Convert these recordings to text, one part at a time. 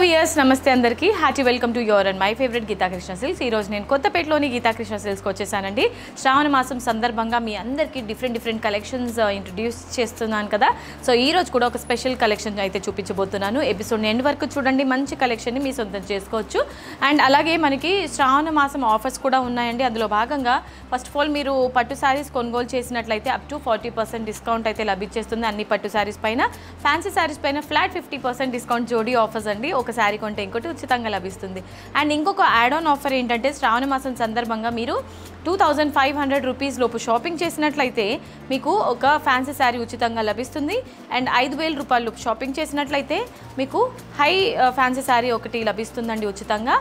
Weirs నమస్తే అందరికీ hearty welcome to your and my favourite Geetha Krishna silks. ఈరోజు నేను కొత్తపేటలోని గీతా కృష్ణ సిల్క్స్కి వచ్చేసానండి. శ్రావణ మాసం సందర్భంగా మీ అందరికీ డిఫరెంట్ కలెక్షన్స్ ఇంట్రడ్యూస్ చేస్తున్నాను కదా. సో ఈరోజు కూడా ఒక స్పెషల్ కలెక్షన్ అయితే చూపించబోతున్నాను. ఎపిసోడ్ ఎండ్ వరకు చూడండి, మంచి కలెక్షన్ని మీ సొంతం చేసుకోవచ్చు. అండ్ అలాగే మనకి శ్రావణ మాసం ఆఫర్స్ కూడా ఉన్నాయండి. అందులో భాగంగా ఫస్ట్ ఆఫ్ ఆల్ మీరు పట్టు శారీస్ కొనుగోలు చేసినట్లయితే అప్ టు 40% డిస్కౌంట్ అయితే లభించేస్తుంది అన్ని పట్టు శారీస్ పైన. ఫ్యాన్సీ శారీస్ పైన ఫ్లాట్ 50% డిస్కౌంట్ జోడీ ఆఫర్స్ అండి. ఒక శారీ కొంటే ఇంకోటి ఉచితంగా లభిస్తుంది. అండ్ ఇంకొక యాడ్ ఆన్ ఆఫర్ ఏంటంటే శ్రావణ మాసం సందర్భంగా మీరు 2500 రూపీస్ లోపు షాపింగ్ చేసినట్లయితే మీకు ఒక ఫ్యాన్సీ శారీ ఉచితంగా లభిస్తుంది. అండ్ 5000 రూపాయల లోపు షాపింగ్ చేసినట్లయితే మీకు హై ఫ్యాన్సీ శారీ ఒకటి లభిస్తుందండి ఉచితంగా.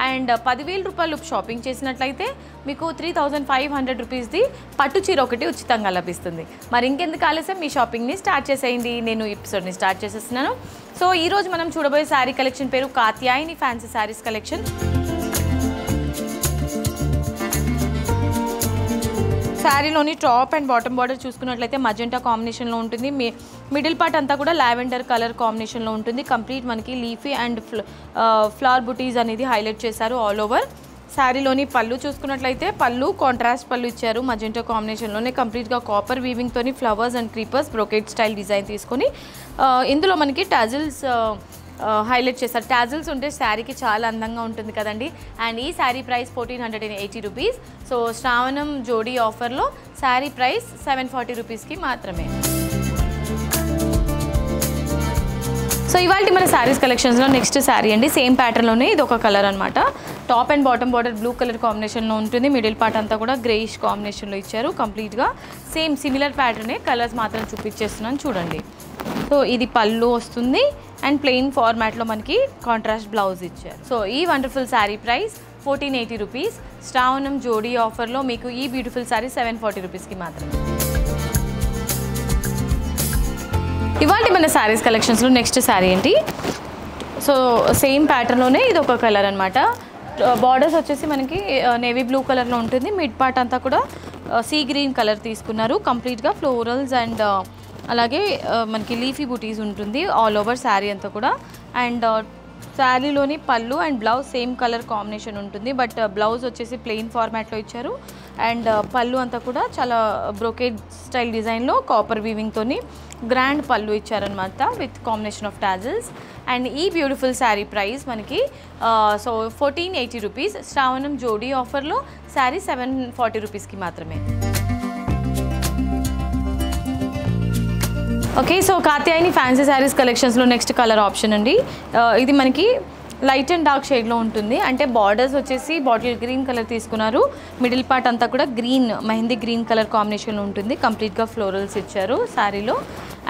అండ్ 10,000 రూపాయల లోపు షాపింగ్ చేసినట్లయితే మీకు 3500 రూపీస్ది పట్టు చీర ఒకటి ఉచితంగా లభిస్తుంది. మరి ఇంకెందుకు ఆలస్యం, మీ షాపింగ్ని స్టార్ట్ చేసేయండి. నేను ఎపిసోడ్ని స్టార్ట్ చేసేస్తున్నాను. సో ఈరోజు మనం చూడబోయే శారీ కలెక్షన్ పేరు కాత్యాయని ఫ్యాన్సీ శారీస్ కలెక్షన్. శారీలోని టాప్ అండ్ బాటమ్ బార్డర్ చూసుకున్నట్లయితే మజెంటా కాంబినేషన్లో ఉంటుంది. మిడిల్ పార్ట్ అంతా కూడా లావెండర్ కలర్ కాంబినేషన్లో ఉంటుంది. కంప్లీట్ మనకి లీఫీ అండ్ ఫ్లవర్ బుటీస్ అనేది హైలైట్ చేశారు ఆల్ ఓవర్. శారీలోని పళ్ళు చూసుకున్నట్లయితే పళ్ళు కాంట్రాస్ట్ పళ్ళు ఇచ్చారు మజెంటా కాంబినేషన్లోనే. కంప్లీట్గా కాపర్ వీవింగ్తోని flowers and creepers brocade style design తీసుకొని ఇందులో మనకి టాజిల్స్ హైలైట్ చేస్తారు. టాజిల్స్ ఉంటే శారీకి చాలా అందంగా ఉంటుంది కదండి. అండ్ ఈ శారీ ప్రైస్ 1480 రూపీస్. సో శ్రావణం జోడీ ఆఫర్లో శారీ ప్రైస్ 740 రూపీస్కి మాత్రమే. సో ఇవాళ మన శారీస్ కలెక్షన్స్లో నెక్స్ట్ శారీ అండి. సేమ్ ప్యాటర్న్లోనే ఇది ఒక కలర్ అనమాట. Top and bottom border blue colour కాంబినేషన్లో ఉంటుంది. మిడిల్ పార్ట్ అంతా కూడా గ్రేయిష్ కాంబినేషన్లో ఇచ్చారు. కంప్లీట్గా సేమ్ సిమిలర్ ప్యాటర్నే, కలర్స్ మాత్రం చూపించేస్తున్నాను చూడండి. సో ఇది పళ్ళు వస్తుంది అండ్ ప్లెయిన్ ఫార్మాట్లో మనకి కాంట్రాస్ట్ బ్లౌజ్ ఇచ్చారు. సో ఈ వండర్ఫుల్ శారీ ప్రైస్ 1480 రూపీస్. శ్రావణం జోడీ ఆఫర్లో మీకు ఈ బ్యూటిఫుల్ శారీ 740 రూపీస్కి మాత్రమే. ఇవాళ మన శారీస్ కలెక్షన్స్లో నెక్స్ట్ శారీ ఏంటి. సో సేమ్ ప్యాటర్న్లోనే ఇది ఒక కలర్ అనమాట. బార్డర్స్ వచ్చేసి మనకి నేవీ బ్లూ కలర్లో ఉంటుంది. మిడ్ పార్ట్ అంతా కూడా సీ గ్రీన్ కలర్ తీసుకున్నారు. కంప్లీట్గా ఫ్లోరల్స్ అండ్ అలాగే మనకి లీఫీ బుటీస్ ఉంటుంది ఆల్ ఓవర్ శారీ అంతా కూడా. అండ్ శారీలోని పళ్ళు and blouse same colour combination ఉంటుంది. బట్ బ్లౌజ్ వచ్చేసి ప్లెయిన్ ఫార్మాట్లో ఇచ్చారు. అండ్ పళ్ళు అంతా కూడా చాలా బ్రోకేడ్ స్టైల్ డిజైన్లో కాపర్ వీవింగ్తోని గ్రాండ్ పళ్ళు ఇచ్చారనమాట with combination of tassels. And ఈ బ్యూటిఫుల్ శారీ ప్రైస్ మనకి 1480 రూపీస్. శ్రావణం జోడీ ఆఫర్లో శారీ 740 రూపీస్కి మాత్రమే. Okay, so Katyayani fancy saris కలెక్షన్స్లో నెక్స్ట్ కలర్ ఆప్షన్ అండి. ఇది మనకి లైట్ అండ్ డార్క్ షేడ్లో ఉంటుంది. అంటే బార్డర్స్ వచ్చేసి బాటిల్ గ్రీన్ కలర్ తీసుకున్నారు. మిడిల్ పార్ట్ అంతా కూడా గ్రీన్, మెహందీ గ్రీన్ కలర్ కాంబినేషన్లో ఉంటుంది. కంప్లీట్గా ఫ్లోరల్స్ ఇచ్చారు శారీలో.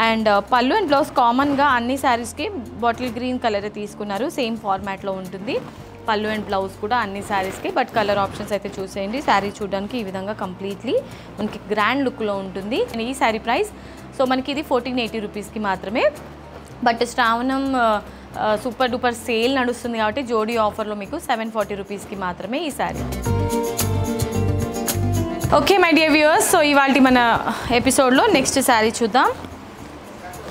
అండ్ పళ్ళు అండ్ బ్లౌజ్ కామన్గా అన్ని శారీస్కి బాటిల్ గ్రీన్ కలర్ తీసుకున్నారు. సేమ్ ఫార్మాట్లో ఉంటుంది పళ్ళు అండ్ బ్లౌజ్ కూడా అన్ని శారీస్కి. బట్ కలర్ ఆప్షన్స్ అయితే చూసేయండి. శారీ చూడడానికి ఈ విధంగా కంప్లీట్లీ మనకి గ్రాండ్ లుక్లో ఉంటుంది. ఈ శారీ ప్రైస్ సో మనకి ఇది 1480 రూపీస్కి మాత్రమే. బట్ శ్రావణం సూపర్ డూపర్ సేల్ నడుస్తుంది కాబట్టి జోడీ ఆఫర్లో మీకు 740 రూపీస్కి మాత్రమే ఈ sari. Okay my dear viewers, so ఇవాళ మన ఎపిసోడ్లో నెక్స్ట్ శారీ చూద్దాం.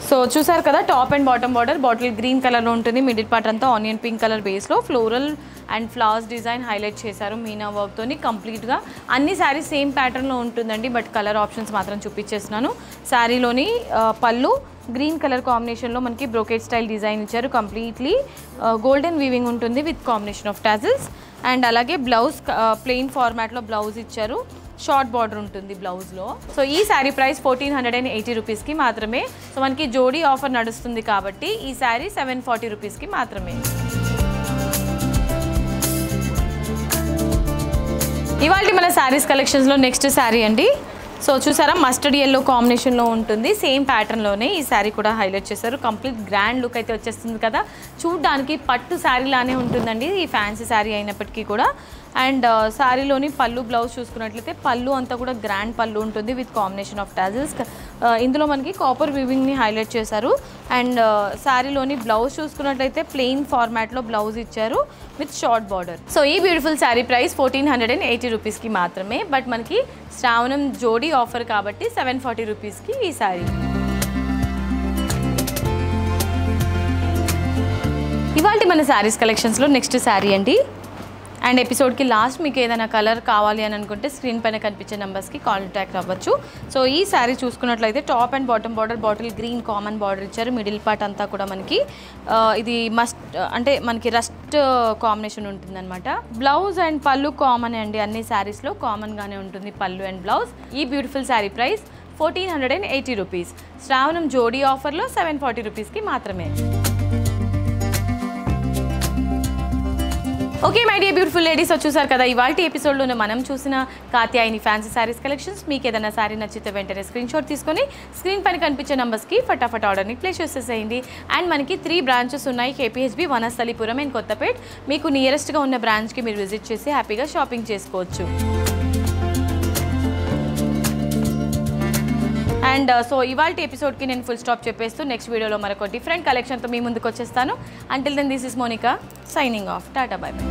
సో చూసారు కదా, top and bottom border bottle green కలర్లో ఉంటుంది. మిడిల్ పార్ట్ అంతా ఆనియన్ పింక్ కలర్ బేస్లో floral and flowers design highlight చేశారు మీనా వర్క్తోని. కంప్లీట్గా అన్ని శారీస్ సేమ్ ప్యాటర్న్లో ఉంటుందండి. బట్ కలర్ ఆప్షన్స్ మాత్రం చూపించేస్తున్నాను. శారీలోని పళ్ళు గ్రీన్ కలర్ కాంబినేషన్లో మనకి బ్రోకెట్ స్టైల్ డిజైన్ ఇచ్చారు. కంప్లీట్లీ గోల్డెన్ వీవింగ్ ఉంటుంది with combination of tassels. And అలాగే బ్లౌజ్ ప్లెయిన్ ఫార్మాట్లో బ్లౌజ్ ఇచ్చారు. షార్ట్ బార్డర్ ఉంటుంది బ్లౌజ్లో. సో ఈ శారీ ప్రైస్ 1480 రూపీస్కి మాత్రమే. సో మనకి జోడీ ఆఫర్ నడుస్తుంది కాబట్టి ఈ శారీ 740 రూపీస్కి మాత్రమే. ఇవాళ మన శారీస్ కలెక్షన్స్లో నెక్స్ట్ శారీ అండి. సో చూసారా, మస్టర్డ్ ఎల్లో కాంబినేషన్లో ఉంటుంది. సేమ్ ప్యాటర్న్లోనే ఈ శారీ కూడా హైలైట్ చేశారు. కంప్లీట్ గ్రాండ్ లుక్ అయితే వచ్చేస్తుంది కదా. చూడ్డానికి పట్టు శారీ లానే ఉంటుందండి ఈ ఫ్యాన్సీ శారీ అయినప్పటికీ కూడా. అండ్ శారీలోని పళ్ళు బ్లౌజ్ చూసుకున్నట్లయితే పళ్ళు అంతా కూడా గ్రాండ్ పళ్ళు ఉంటుంది విత్ కాంబినేషన్ ఆఫ్ టాజిల్స్. ఇందులో మనకి కాపర్ వీవింగ్ని హైలైట్ చేశారు. అండ్ శారీలోని బ్లౌజ్ చూసుకున్నట్లయితే ప్లెయిన్ ఫార్మాట్లో బ్లౌజ్ ఇచ్చారు విత్ షార్ట్ బార్డర్. సో ఈ బ్యూటిఫుల్ శారీ ప్రైస్ 1480 రూపీస్కి మాత్రమే. బట్ మనకి శ్రావణం జోడీ ఆఫర్ కాబట్టి 740 రూపీస్కి ఈ శారీ. ఇవాళ మన శారీస్ కలెక్షన్స్లో నెక్స్ట్ శారీ అండి. అండ్ ఎపిసోడ్కి లాస్ట్ మీకు ఏదైనా కలర్ కావాలి అని అనుకుంటే స్క్రీన్ పైన కనిపించే నెంబర్స్కి కాంటాక్ట్ అవ్వచ్చు. సో ఈ శారీ చూసుకున్నట్లయితే top and bottom border bottle green common border ఇచ్చారు. మిడిల్ పార్ట్ అంతా కూడా మనకి ఇది మస్ట్ అంటే మనకి రస్ట్ కాంబినేషన్ ఉంటుందన్నమాట. బ్లౌజ్ అండ్ పళ్ళు కామన్ అండి, అన్ని శారీస్లో కామన్గానే ఉంటుంది పళ్ళు అండ్ బ్లౌజ్. ఈ బ్యూటిఫుల్ శారీ ప్రైస్ 1480 రూపీస్. శ్రావణం జోడీ ఆఫర్లో 740 రూపీస్కి మాత్రమే. Okay my dear beautiful ladies, వచ్చేసారు కదా ఇవాళ ఎపిసోడ్లోనే మనం చూసిన కాత్యాయని ఫ్యాన్సీ శారీస్ కలెక్షన్స్. మీకు ఏదైనా శారీ నచ్చితే వెంటనే స్క్రీన్ షాట్ తీసుకొని స్క్రీన్ పైన కనిపించే నెంబర్స్కి ఫటాఫట్ ఆర్డర్ని ప్లేస్ చేసేసేయండి. అండ్ మనకి 3 బ్రాంచెస్ ఉన్నాయి, కేపీహెచ్బి, వనస్థలిపురం అండ్ కొత్తపేట్. మీకు నియరెస్ట్గా ఉన్న బ్రాంచ్కి మీరు విజిట్ చేసి హ్యాపీగా షాపింగ్ చేసుకోవచ్చు. అండ్ సో ఇవాళ ఎపిసోడ్కి నేను ఫుల్ స్టాప్ చెప్పేస్తూ నెక్స్ట్ వీడియోలో మరొక డిఫరెంట్ కలెక్షన్తో మీ ముందుకు వచ్చేస్తాను. Until then this is Monica signing off. Tata bye by.